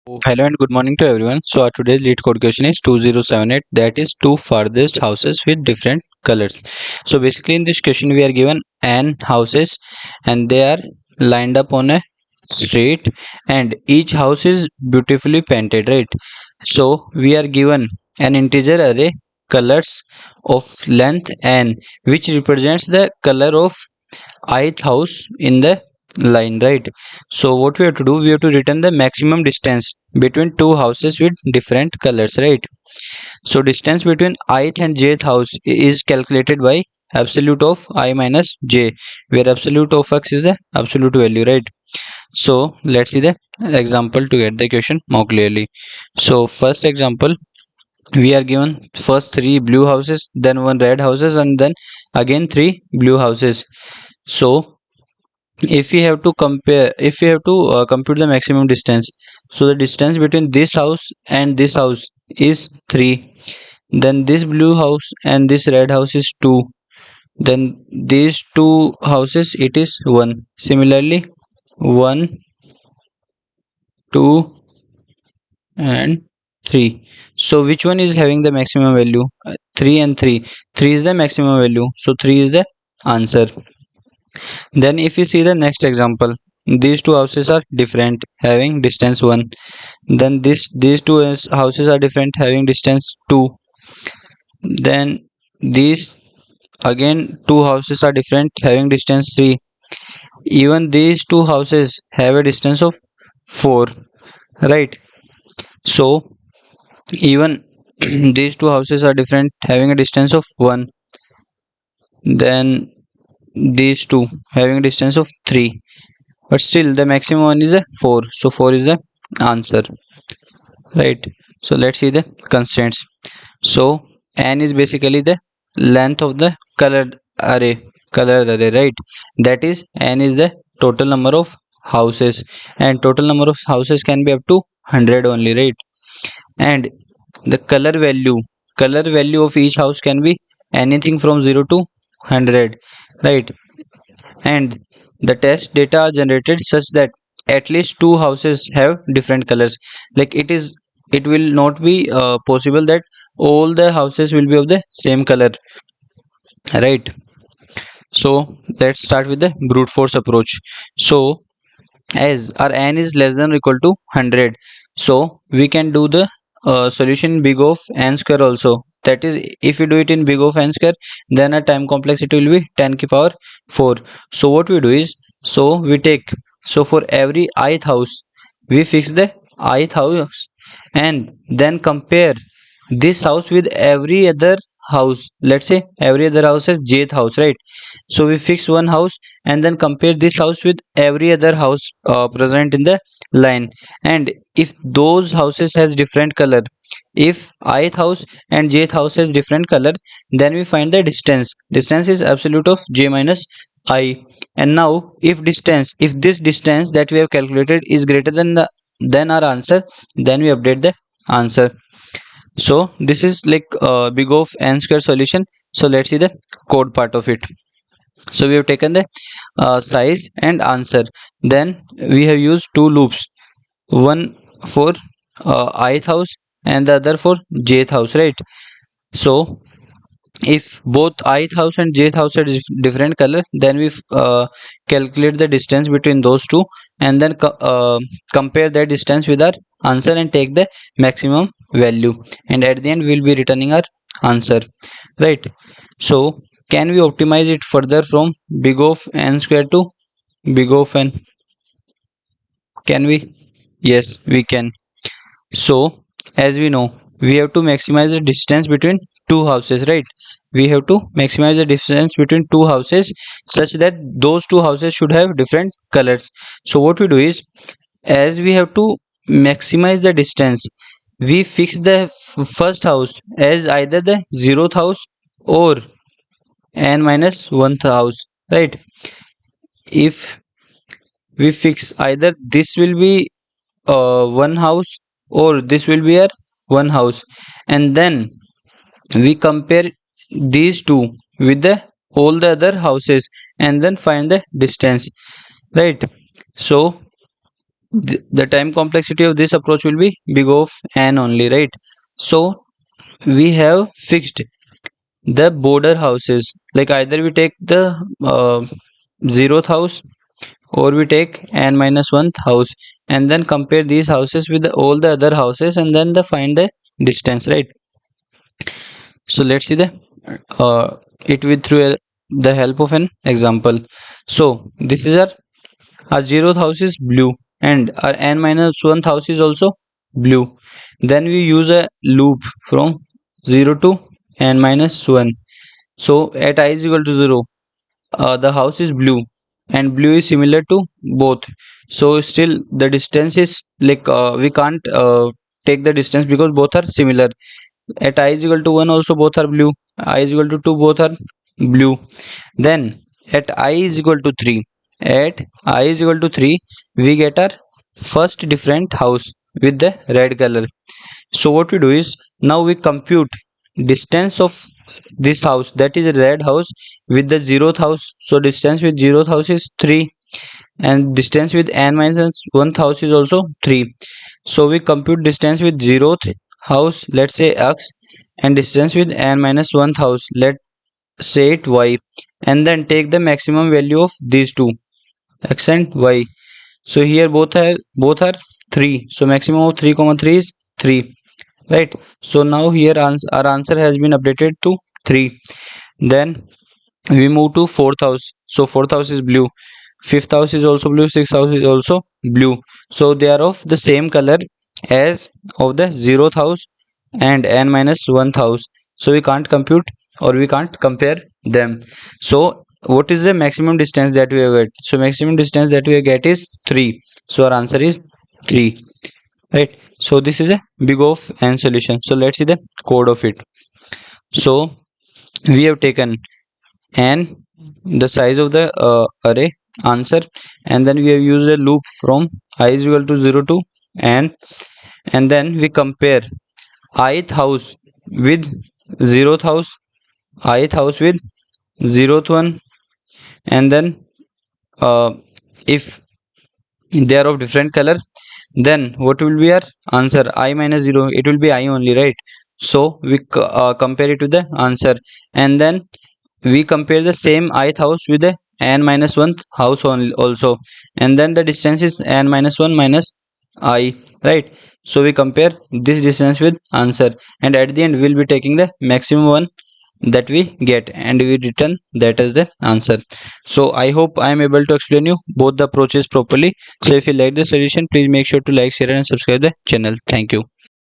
Hello and good morning to everyone. So our today's lead code question is 2078, that is two farthest houses with different colors. So basically in this question we are given n houses and they are lined up on a street and each house is beautifully painted, right? So we are given an integer array colors of length n which represents the color of ith house in the line, right? So what we have to do, we have to return the maximum distance between two houses with different colors, right? So distance between ith and jth house is calculated by absolute of I minus j, where absolute of x is the absolute value, right? So let's see the example to get the question more clearly. So first example, we are given first three blue houses, then one red houses, and then again three blue houses. So if we have to compute the maximum distance, so the distance between this house and this house is 3, then this blue house and this red house is 2, then these two houses it is 1, similarly 1, 2 and 3. So which one is having the maximum value? 3 and 3. 3 is the maximum value, so 3 is the answer. Then if you see the next example, these two houses are different having distance 1, then these two houses are different having distance 2, then these again two houses are different having distance 3, even these two houses have a distance of 4, right? So even these two houses are different having a distance of 1, then these two having a distance of 3, but still the maximum one is a 4, so 4 is the answer, right? So let's see the constraints. So n is basically the length of the colored array, right? That is n is the total number of houses, and total number of houses can be up to 100 only, right? And the color value of each house can be anything from 0 to 100, right? And the test data are generated such that at least two houses have different colors. Like it will not be possible that all the houses will be of the same color, right? So let's start with the brute force approach. So as our n is less than or equal to 100, so we can do the solution big of n square also. That is, if we do it in big of n square, then our time complexity will be 10 ki power 4. So what we do is, so we take, so for every ith house we fix the ith house and then compare this house with every other house. Let's say every other house is jth house, right? So we fix one house and then compare this house with every other house present in the line, and if those houses has different color, if ith house and jth house has different color, then we find the distance is absolute of j minus I. And now if this distance that we have calculated is greater than than our answer, then we update the answer. So this is like big of n square solution. So let's see the code part of it. So we have taken the size and answer, then we have used two loops, one for ith house and the other for jth house, right? So if both ith house and jth house are different color, then we calculate the distance between those two and then compare that distance with our answer and take the maximum value, and at the end we will be returning our answer, right? So can we optimize it further from big of n square to big of n? Can we? Yes, we can. So as we know, we have to maximize the distance between two houses, right? We have to maximize the distance between two houses such that those two houses should have different colors. So what we do is, as we have to maximize the distance, we fix the first house as either the 0th house or n minus 1th house, right? If we fix either this will be one house or this will be a one house, and then we compare these two with the all the other houses and then find the distance, right? So the time complexity of this approach will be big of n only, right? So we have fixed the border houses, like either we take the uh, 0th house or we take n minus 1th house, and then compare these houses with all the other houses, and then find the distance, right? So let's see the it with through the help of an example. So this is our 0th house is blue, and our n minus 1th house is also blue. Then we use a loop from 0 to n minus 1. So at I is equal to 0, the house is blue, and blue is similar to both. So still the distance is like we can't take the distance because both are similar. At I is equal to 1 also both are blue, I is equal to 2 both are blue. Then at I is equal to 3, at I is equal to 3, we get our first different house with the red color. So what we do is, now we compute distance of this house, that is a red house, with the 0th house. So distance with 0th house is 3, and distance with n minus 1th house is also 3. So we compute distance with 0th house, let's say x, and distance with n minus 1th house, let's say it y, and then take the maximum value of these two, x and y. So here both are 3, so maximum of 3 comma 3 is 3, right? So now here our answer has been updated to 3. Then we move to 4th house. So 4th house is blue, 5th house is also blue, 6th house is also blue. So they are of the same color as of the 0th house and n minus 1th house. So we can't compute or we can't compare them. So what is the maximum distance that we get? So maximum distance that we get is 3. So our answer is 3, right? So this is a big of n solution. So let's see the code of it. So we have taken n, the size of the array, answer, and then we have used a loop from I is equal to 0 to n, and then we compare ith house with 0th house, ith house with 0th one, and then if they are of different color, then what will be our answer? I minus 0, it will be I only, right? So we compare it to the answer, and then we compare the same ith house with the n minus 1th house only also, and then the distance is n minus 1 minus I, right? So we compare this distance with answer, and at the end we'll be taking the maximum one that we get, and we return that as the answer. So I hope I am able to explain you both the approaches properly. So if you like the solution, please make sure to like, share and subscribe the channel. Thank you.